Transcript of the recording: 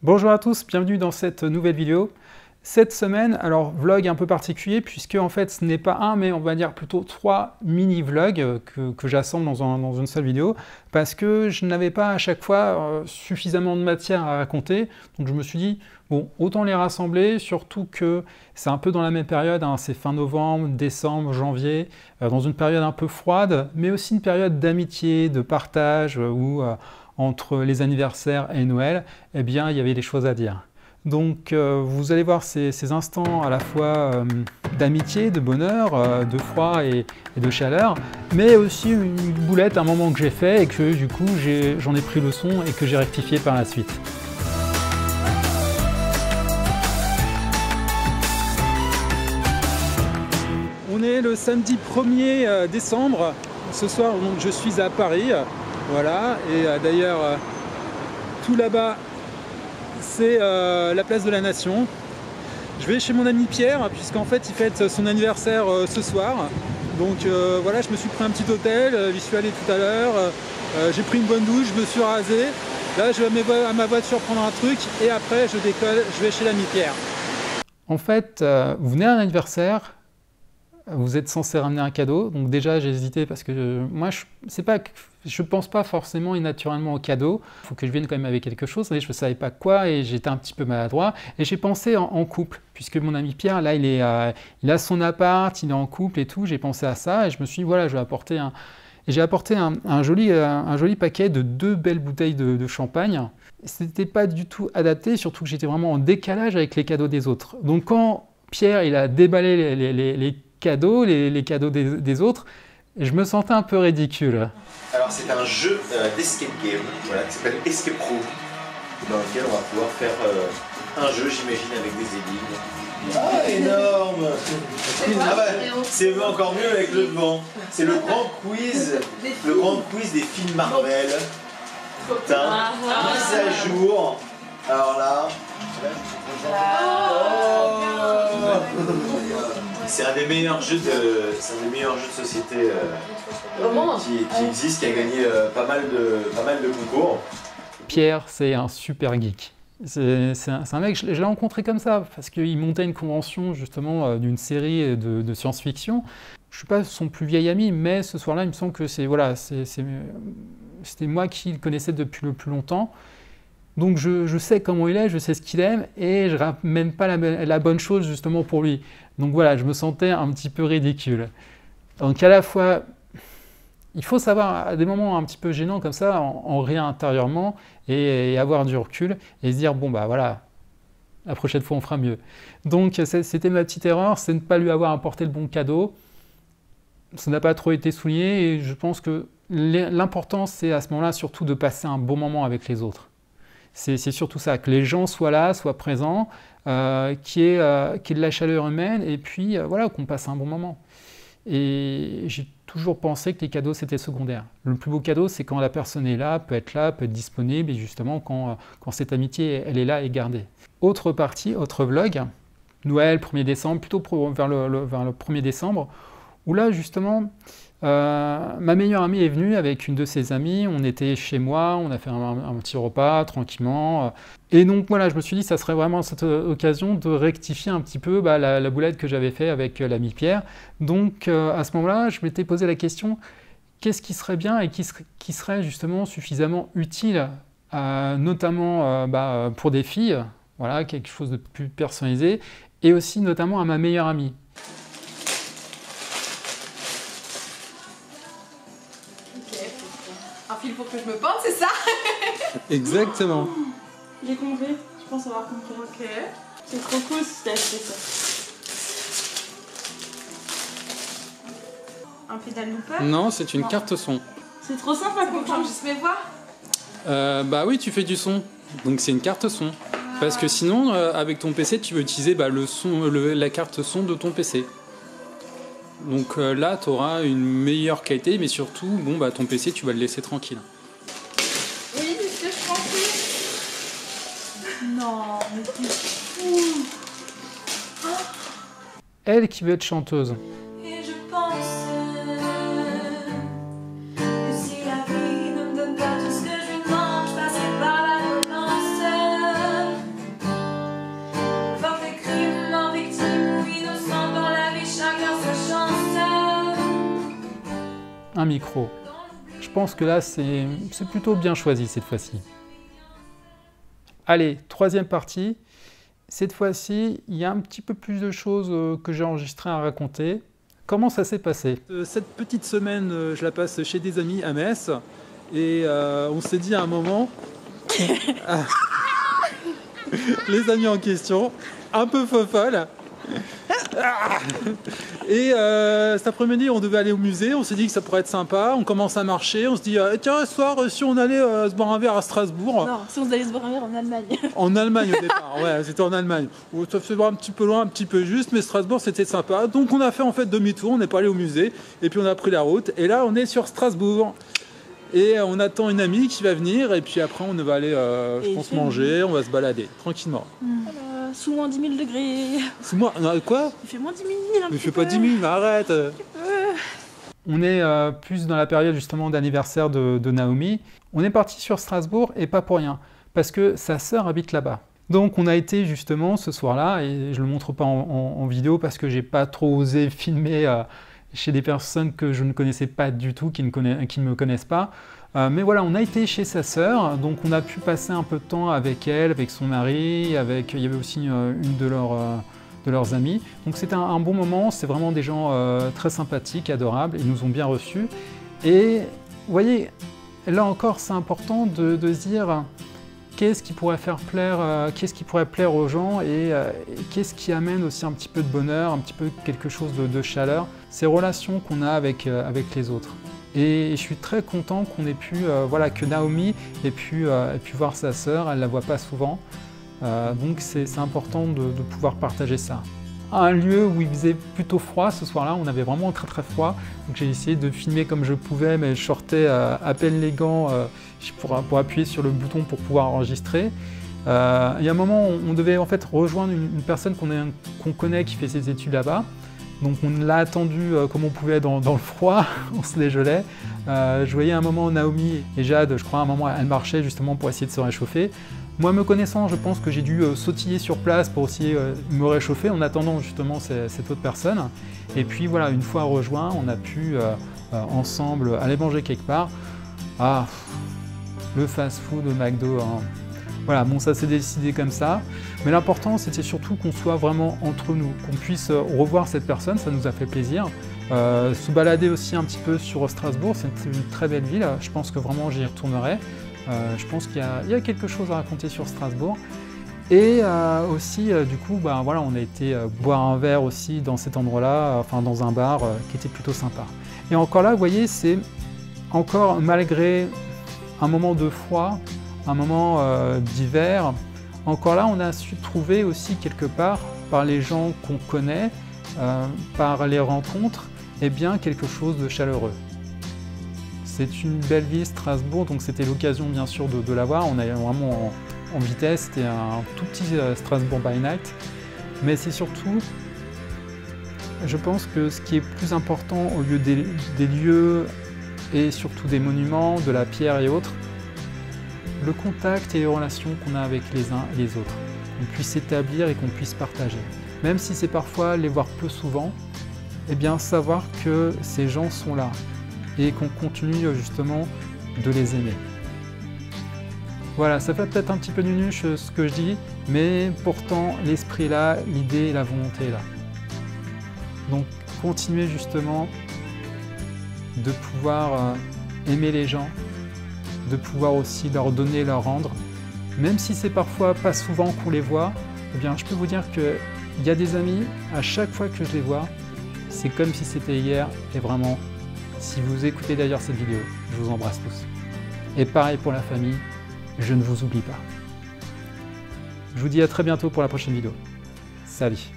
Bonjour à tous, bienvenue dans cette nouvelle vidéo. Cette semaine, alors vlog un peu particulier puisque en fait ce n'est pas un mais on va dire plutôt 3 mini-vlogs que j'assemble dans une seule vidéo parce que je n'avais pas à chaque fois suffisamment de matière à raconter. Donc je me suis dit, bon, autant les rassembler, surtout que c'est un peu dans la même période, hein, c'est fin novembre, décembre, janvier, dans une période un peu froide, mais aussi une période d'amitié, de partage où entre les anniversaires et Noël, eh bien, il y avait des choses à dire. Donc, vous allez voir ces instants à la fois d'amitié, de bonheur, de froid et de chaleur, mais aussi une boulette, un moment que j'ai fait et que du coup, j'en ai pris le son et que j'ai rectifié par la suite. On est le samedi 1er décembre. Ce soir, donc, je suis à Paris. Voilà, et d'ailleurs, tout là-bas, c'est la place de la Nation. Je vais chez mon ami Pierre, puisqu'en fait, il fête son anniversaire ce soir. Donc voilà, je me suis pris un petit hôtel, j'y suis allé tout à l'heure, j'ai pris une bonne douche, je me suis rasé. Là, je vais à ma voiture prendre un truc, et après, je décolle, je vais chez l'ami Pierre. En fait, vous venez à un anniversaire, vous êtes censé ramener un cadeau, donc déjà j'ai hésité parce que moi je pense pas forcément et naturellement au cadeau. Il faut que je vienne quand même avec quelque chose, et je ne savais pas quoi et j'étais un petit peu maladroit. Et j'ai pensé en couple, puisque mon ami Pierre, là il a son appart, il est en couple et tout, j'ai pensé à ça et je me suis dit voilà, je vais apporter un... Et j'ai apporté un joli paquet de 2 belles bouteilles de champagne. C'était pas du tout adapté, surtout que j'étais vraiment en décalage avec les cadeaux des autres. Donc quand Pierre il a déballé les cadeaux, les cadeaux des autres, je me sentais un peu ridicule. Alors c'est un jeu d'escape game, voilà, qui s'appelle Escape Room, dans lequel on va pouvoir faire un jeu, j'imagine, avec des énigmes. Ah, énorme! Ah bah, c'est encore mieux avec le devant. C'est le grand quiz des films Marvel. Putain, mise à jour. Alors là... C'est un des meilleurs jeux de société qui existe, qui a gagné pas mal de concours. Pierre, c'est un super geek. C'est un mec, je l'ai rencontré comme ça, parce qu'il montait une convention justement d'une série de science-fiction. Je ne suis pas son plus vieil ami, mais ce soir-là, il me semble que c'était moi qui le connaissais depuis le plus longtemps. Donc je sais comment il est, je sais ce qu'il aime, et je ne ramène pas la bonne chose justement pour lui. Donc voilà, je me sentais un petit peu ridicule. Donc à la fois, il faut savoir, à des moments un petit peu gênants comme ça, en rire intérieurement et avoir du recul et se dire, bon bah voilà, la prochaine fois on fera mieux. Donc c'était ma petite erreur, c'est de ne pas lui avoir apporté le bon cadeau. Ça n'a pas trop été souligné et je pense que l'important c'est à ce moment-là surtout de passer un bon moment avec les autres. C'est surtout ça, que les gens soient là, soient présents, qu'il y ait de la chaleur humaine et puis voilà, qu'on passe un bon moment. Et j'ai toujours pensé que les cadeaux c'était secondaire. Le plus beau cadeau c'est quand la personne est là, peut être disponible et justement quand cette amitié elle est là et gardée. Autre partie, autre vlog, Noël, 1er décembre, plutôt vers le 1er décembre, où là justement ma meilleure amie est venue avec une de ses amies, on était chez moi, on a fait un petit repas tranquillement. Et donc voilà, je me suis dit que ça serait vraiment cette occasion de rectifier un petit peu la boulette que j'avais fait avec l'ami Pierre. Donc à ce moment-là, je m'étais posé la question, qu'est-ce qui serait bien et qui serait justement suffisamment utile, notamment pour des filles, voilà, quelque chose de plus personnalisé, et aussi notamment à ma meilleure amie. Un fil pour que je me pende, c'est ça? Exactement. J'ai compris, je pense avoir compris. Ok. C'est trop cool si t'as acheté ça. Un pédale looper? Non, c'est une carte son. C'est trop simple à Faut que comprendre. j'enregistre mes voix? Bah oui, tu fais du son. Donc c'est une carte son. Parce que sinon, avec ton PC, tu veux utiliser la carte son de ton PC. Donc là, tu auras une meilleure qualité, mais surtout, bon, ton PC, tu vas le laisser tranquille. Oui, c'est ce que je pensais. Non, mais t'es fou. Elle qui veut être chanteuse. Et je pense que si la vie ne me donne pas tout ce que je lui demande, je passerai par la violence. un micro. Je pense que là, c'est plutôt bien choisi cette fois-ci. Allez, troisième partie. Cette fois-ci, il y a un petit peu plus de choses que j'ai enregistrées à raconter. Comment ça s'est passé? Cette petite semaine, je la passe chez des amis à Metz. Et on s'est dit à un moment... les amis en question, un peu fofolles. Et cet après-midi, on devait aller au musée, on s'est dit que ça pourrait être sympa, on commence à marcher, on se dit tiens, ce soir, si on allait se boire un verre à Strasbourg. Non, si on allait se boire un verre en Allemagne. En Allemagne au départ, ouais, c'était en Allemagne. Ça fait voir un petit peu loin, un petit peu juste, mais Strasbourg, c'était sympa. Donc on a fait en fait demi-tour, on n'est pas allé au musée, et puis on a pris la route, et là, on est sur Strasbourg. Et on attend une amie qui va venir, et puis après, on va aller, je pense, manger, on va se balader, tranquillement. Sous moins 10 000 degrés. Sous moi, quoi? Il fait moins 10 000. Mais il fait pas 10 000, arrête. On est plus dans la période justement d'anniversaire de Naomi. On est parti sur Strasbourg, et pas pour rien, parce que sa sœur habite là-bas. Donc on a été justement ce soir-là, et je ne le montre pas en vidéo parce que j'ai pas trop osé filmer chez des personnes que je ne connaissais pas du tout, qui ne me connaissent pas. Mais voilà, on a été chez sa sœur, donc on a pu passer un peu de temps avec elle, avec son mari, il y avait aussi une de leurs amies. Donc c'était un bon moment, c'est vraiment des gens très sympathiques, adorables, ils nous ont bien reçus. Et vous voyez, là encore c'est important de se dire qu'est-ce qui pourrait plaire aux gens et qu'est-ce qui amène aussi un petit peu de bonheur, un petit peu quelque chose de chaleur, ces relations qu'on a avec les autres. Et je suis très content qu'on ait pu, que Naomi ait pu voir sa sœur, elle ne la voit pas souvent, donc c'est important de pouvoir partager ça. Un lieu où il faisait plutôt froid ce soir-là, on avait vraiment très très froid, donc j'ai essayé de filmer comme je pouvais, mais je sortais à peine les gants pour appuyer sur le bouton pour pouvoir enregistrer. Il y a un moment, on devait en fait rejoindre une personne qu'on connaît qui fait ses études là-bas. Donc on l'a attendu comme on pouvait dans le froid, on se les gelait. Je voyais un moment Naomi et Jade, je crois, à un moment elles marchaient justement pour essayer de se réchauffer. Moi, me connaissant, je pense que j'ai dû sautiller sur place pour aussi me réchauffer en attendant justement cette autre personne. Et puis voilà, une fois rejoint, on a pu ensemble aller manger quelque part. Ah, le fast-food au McDo, hein. Voilà, bon, ça s'est décidé comme ça. Mais l'important, c'était surtout qu'on soit vraiment entre nous, qu'on puisse revoir cette personne, ça nous a fait plaisir. Se balader aussi un petit peu sur Strasbourg, c'est une très belle ville, je pense que vraiment j'y retournerai. Je pense qu'il y a quelque chose à raconter sur Strasbourg. Et aussi, du coup, voilà, on a été boire un verre aussi dans cet endroit-là, enfin dans un bar qui était plutôt sympa. Et encore là, vous voyez, c'est encore malgré un moment de froid, un moment d'hiver, encore là, on a su trouver aussi quelque part, par les gens qu'on connaît, par les rencontres, eh bien quelque chose de chaleureux. C'est une belle ville, Strasbourg, donc c'était l'occasion bien sûr de la voir. On est vraiment en vitesse, c'était un tout petit Strasbourg by night. Mais c'est surtout, je pense que ce qui est plus important au lieu des lieux et surtout des monuments, de la pierre et autres, le contact et les relations qu'on a avec les uns et les autres, qu'on puisse établir et qu'on puisse partager. Même si c'est parfois les voir peu souvent, eh bien savoir que ces gens sont là et qu'on continue justement de les aimer. Voilà, ça fait peut-être un petit peu nunuche ce que je dis, mais pourtant l'esprit est là, l'idée et la volonté est là. Donc continuer justement de pouvoir aimer les gens, de pouvoir aussi leur donner, leur rendre. Même si c'est parfois pas souvent qu'on les voit, eh bien je peux vous dire qu'il y a des amis, à chaque fois que je les vois, c'est comme si c'était hier, et vraiment, si vous écoutez d'ailleurs cette vidéo, je vous embrasse tous. Et pareil pour la famille, je ne vous oublie pas. Je vous dis à très bientôt pour la prochaine vidéo. Salut!